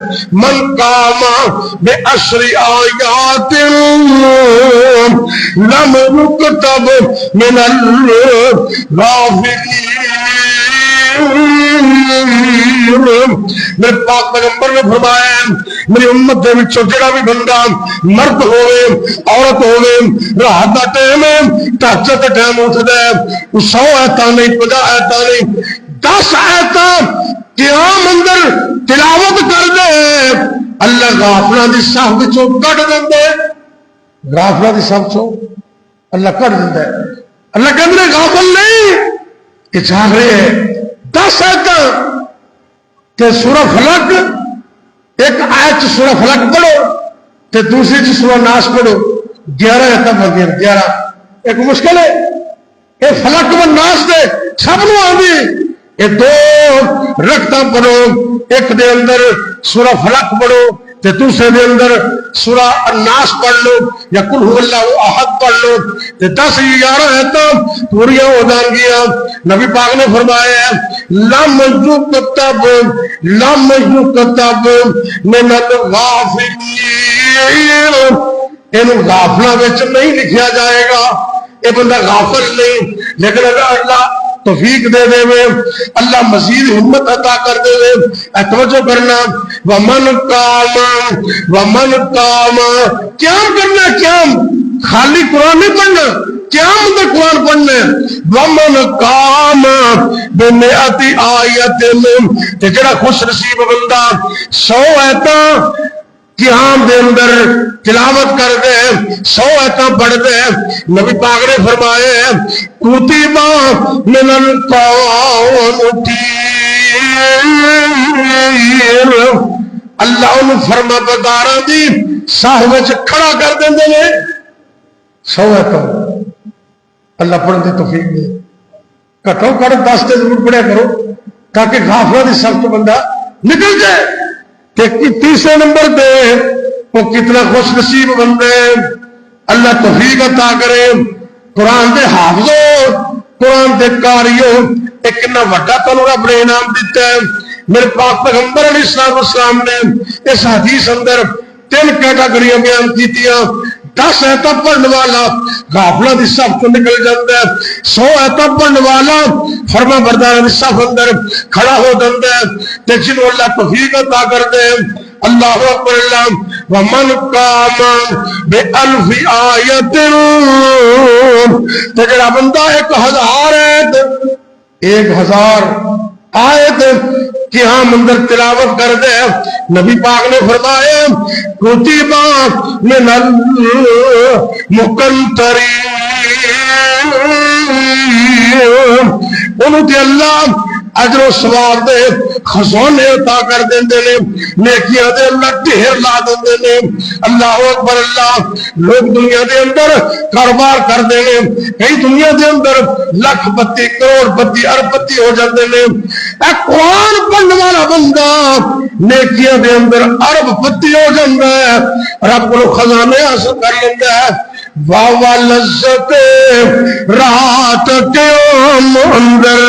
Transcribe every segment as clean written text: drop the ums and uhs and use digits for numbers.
من قام بعشر آیات لم یکتب من الغافلین۔ میرے پاک پیغمبر نے فرمایا میری امت دے وچوں جڑا بھی بندہ مرد ہوئے عورت ہوئے رات دا ٹائم ہے تہجد دا ٹائم اٹھدا ہے 100 آیتاں نہیں 50 آیتاں نہیں 10 آیتاں قیام اندر تلاوت کر دے اللہ غافلاں دی صف وچوں کڈ دیندا ہے۔ غافلاں دی صف چوں اللہ کڈ دیندا ہے۔ اللہ کہندے غافل نہیں کہ جاگ رہے ہیں 10 آیتاں تے سورہ فلق ایک آیت سورہ فلق پڑھو تے دوسری سورہ ناس پڑھو 11 آیتاں بندیاں 11 ایک مشکل ہے یہ فلق و ناس دے سب نو آندی یہ 2 رکعتاں پڑھو ایک دے اندر سورہ فلق پڑھو تے دوسرے دے اندر سورہ الناس پڑھ لو یا قل هو اللہ احد پڑھ لو تے 10 11 آیتاں پوریاں ہو جان گیا۔ نبی پاک نے فرمایا لم یکتب من الغافلین، ان غافلاں وچ نہیں لکھیا جائے گا یہ بندہ غافل نہیں، لیکن اگر اللہ توفیق دے دے وے اللہ مزید ہمت عطا کر دے وے توجہ کرنا ومن قام قیام کرنا قیام خالی قرآن نہیں پڑھنا قیام اندر قرآن پڑھنا ومن قام بمئات آیت تے جڑا خوش نصیب بندہ 100 آیتاں قیام دے اندر تلاوت کر دے 100 آیتاں پڑھ دے نبی پاک نے فرمایا کتب من القانتین، اللہ انہوں فرما برداراں دی صف وچ کھڑا کر دیندے نے 100 آیتاں اللہ پڑھن دی توفیق دے گھٹو گھٹ 10 تے ضرور پڑھیا کرو تاکہ غافلاں دی صف تو بندہ نکل جائے۔ تیسرے نمبر پہ وہ کتنا خوش نصیب بندے اللہ توفیق عطا کرے قرآن دے حافظوں قرآن دے کاریوں ایک کتنا وڈا تنوں رب نے انعام دیتا ہے۔ میرے پاک پیغمبر علیہ السلام نے اس حدیث اندر 3 کیٹاگریاں بیان کیتیاں 10 آیتاں پڑھنے والا غافلاں دی صف تو نکل جاتا ہے 100 آیتاں پڑھنے والا فرما برداراں دی صف اندر کھڑا ہو جاتا ہے تے جنوں اللہ توفیق عطا کر دے اللہ اکبر اللہ ومن قام بألف آیت تے جڑا بندہ 1000 آیت قیام اندر تلاوت کر دے نبی پاک نے فرمایا کتب من المقنطرین، انہوں تے اللہ اجر و ثواب دے خزانے عطا کر دیندے نے نیکیاں دے اللہ ڈھیر لا دیندے نے۔ اللہ اکبر اللہ لوگ دنیا دے اندر کاروبار کر دے نے کئی دنیا دے اندر لکھ پتی کروڑ پتی ارب پتی ہو جاندے نے اے قرآن پڑھنے والا بندہ نیکیاں دے اندر ارب پتی ہو جاندا ہے رب کو خزانے حاصل کر لیندا ہے۔ واہ لذت رات قیام اندر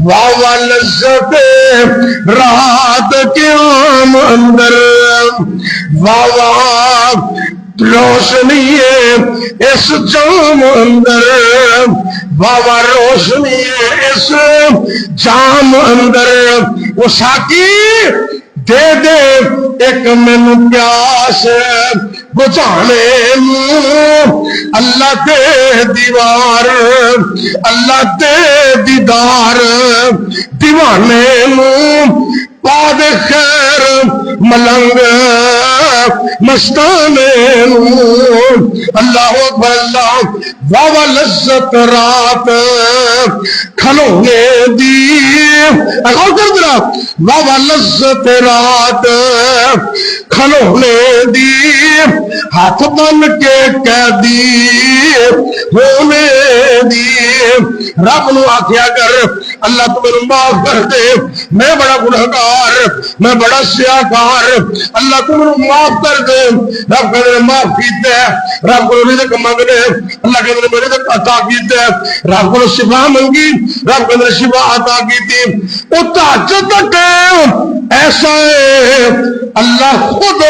واہ لذت رات قیام اندر واہ روشنی اس جام اندر واہ روشنی اس جام اندر وہ ساکی دے دے ایک مینوں پیاس بجھانے اللہ دے دیوار اللہ دے دیدار دیوانے پا دے خیر ملنگ مستانے اللہ اکبر اللہ واہ لذت رات کھلونے دی غور کر درا واہ لذت رات کھلونے دی ہاتھ بن کے قیدی ہونے دی رب نو آکھیا کر اللہ تو میرے معاف کر دے، میں بڑا گنہگار، میں بڑا سیاہکار، اللہ تو میرے معاف کر دے۔ رب کہتے ہیں معاف کیتے ہیں، رب کو رزق منگنے، اللہ کہتے ہیں میرے رزق عطا کیتے ہیں، رب کو شفا منگی، رب کہتے ہیں شفا عطا کیتی۔ وہ تہجد کا ٹائم ایسا ہے اللہ خود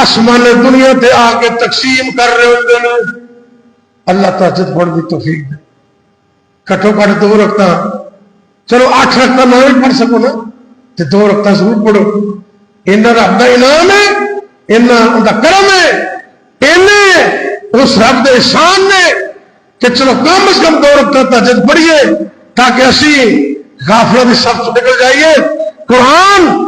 آسمان دنیا تے آ کے تقسیم کر رہے ہوتے ہیں۔ اللہ تہجد پڑھ دی توفیق دے، کٹو کٹ 2 رکعتاں، چلو 8 رکعتاں نہ پڑھ سکو نا تے 2 رکعتاں ضرور پڑھو۔ اینا رب دا انعام ہے، اینا ان دا کرم ہے، اینے اس رب دے احسان نے کہ چلو کم از کم 2 رکعتاں تہجد پڑھیے تاکہ اسی غافلوں کی صف نکل جائیے۔ قرآن